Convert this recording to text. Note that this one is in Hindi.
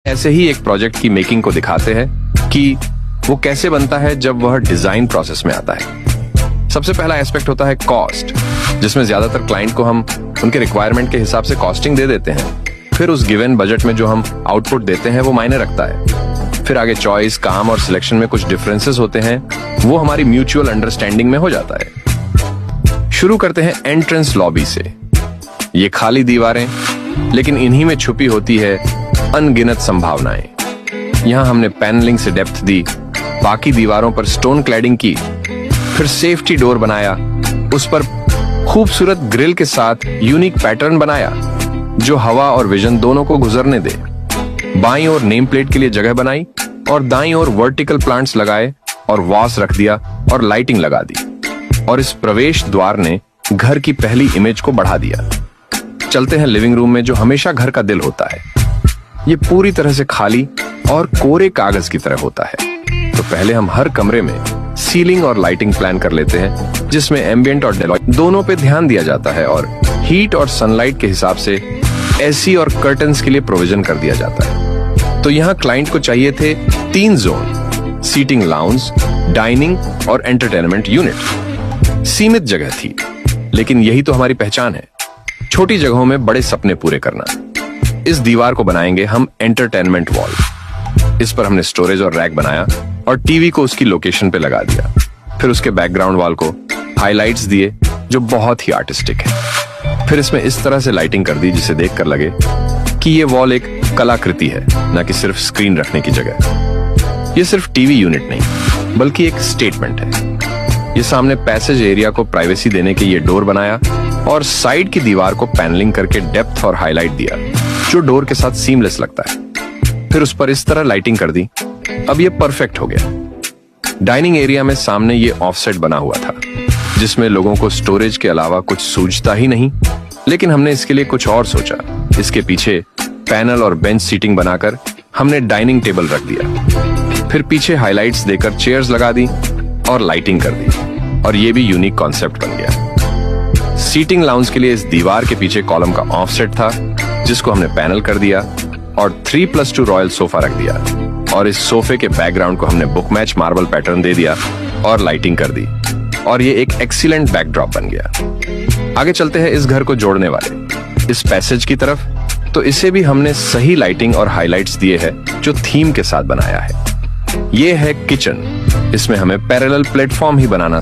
ऐसे ही एक प्रोजेक्ट की मेकिंग को दिखाते हैं कि वो कैसे बनता है जब वह डिजाइन प्रोसेस में आता है। सबसे पहला एस्पेक्ट होता है कॉस्ट, जिसमें ज्यादातर क्लाइंट को हम उनके रिक्वायरमेंट के हिसाब से कॉस्टिंग दे देते हैं। फिर उस गिवन बजट में जो हम आउटपुट देते हैं वो मायने रखता है। फिर आगे चॉइस, काम और सिलेक्शन में कुछ डिफरेंसेस होते हैं, वो हमारी म्यूचुअल अंडरस्टैंडिंग में हो जाता है। शुरू करते हैं एंट्रेंस लॉबी से। ये खाली दीवारें, लेकिन इन्हीं में छुपी होती है अनगिनत संभावनाएं। यहाँ हमने पैनलिंग से डेप्थ दी, बाकी दीवारों पर स्टोन क्लैडिंग की, फिर सेफ्टी डोर बनाया, उस पर खूबसूरत ग्रिल के साथ यूनिक पैटर्न बनाया जो हवा और विजन दोनों को गुजरने दे। बाईं ओर नेम प्लेट के लिए जगह बनाई और दाईं ओर वर्टिकल प्लांट्स लगाए और वास रख दिया और लाइटिंग लगा दी। और इस प्रवेश द्वार ने घर की पहली इमेज को बढ़ा दिया। चलते हैं लिविंग रूम में, जो हमेशा घर का दिल होता है। ये पूरी तरह से खाली और कोरे कागज की तरह होता है। तो पहले हम हर कमरे में सीलिंग और लाइटिंग प्लान कर लेते हैं, जिसमें एम्बिएंट और डेलॉइट दोनों पे ध्यान दिया जाता है और हीट और सनलाइट के हिसाब से एसी और कर्टन्स के लिए प्रोविजन कर दिया जाता है। तो यहाँ क्लाइंट को चाहिए थे 3 जोन, सीटिंग लाउंज, डाइनिंग और एंटरटेनमेंट यूनिट। सीमित जगह थी, लेकिन यही तो हमारी पहचान है, छोटी जगहों में बड़े सपने पूरे करना। इस दीवार को बनाएंगे हम एंटरटेनमेंट वॉल। इस पर हमने स्टोरेज और रैक बनाया और टीवी को उसकी लोकेशन पे लगा दिया। फिर उसके बैकग्राउंड वॉल को हाइलाइट्स दिए जो बहुत ही आर्टिस्टिक है। फिर इसमें इस तरह से लाइटिंग कर दी जिसे देखकर लगे कि ये वॉल एक कलाकृति है, न कि सिर्फ स्क्रीन रखने की जगह। ये सिर्फ टीवी यूनिट नहीं, बल्कि एक स्टेटमेंट है। ये सामने पैसेज एरिया को प्राइवेसी देने के ये डोर बनाया और साइड की दीवार को पैनलिंग करके डेप्थ और हाईलाइट दिया, जो डोर के साथ सीमलेस लगता है। फिर उस पर इस तरह लाइटिंग कर दी। अब ये परफेक्ट हो गया। डाइनिंग एरिया में सामने ये ऑफसेट बना हुआ था, जिसमें लोगों को स्टोरेज के अलावा कुछ सूझता ही नहीं, लेकिन हमने इसके लिए कुछ और सोचा। इसके पीछे पैनल और बेंच सीटिंग बनाकर हमने डाइनिंग टेबल रख दिया। फिर पीछे हाइलाइट्स देकर चेयर्स लगा दी और लाइटिंग कर दी, और ये भी यूनिक कॉन्सेप्ट बन गया। सीटिंग लाउंज के लिए इस दीवार के पीछे कॉलम का ऑफसेट था, जिसको हमने पैनल कर दिया और 3+2 रॉयल सोफा रख दिया। और इस सोफे के बैकग्राउंड को हमने बुक मैच मार्बल पैटर्न दे दिया और लाइटिंग कर दी, और ये एक एक्सीलेंट बैकड्रॉप बन गया। आगे चलते हैं इस घर को जोड़ने वाले इस पैसेज की तरफ। तो इसे भी हमने सही लाइटिंग और हाइलाइट्स दिए हैं जो थीम के साथ बनाया है। ये है किचन। इसमें हमें पैरेलल प्लेटफॉर्म ही बनाना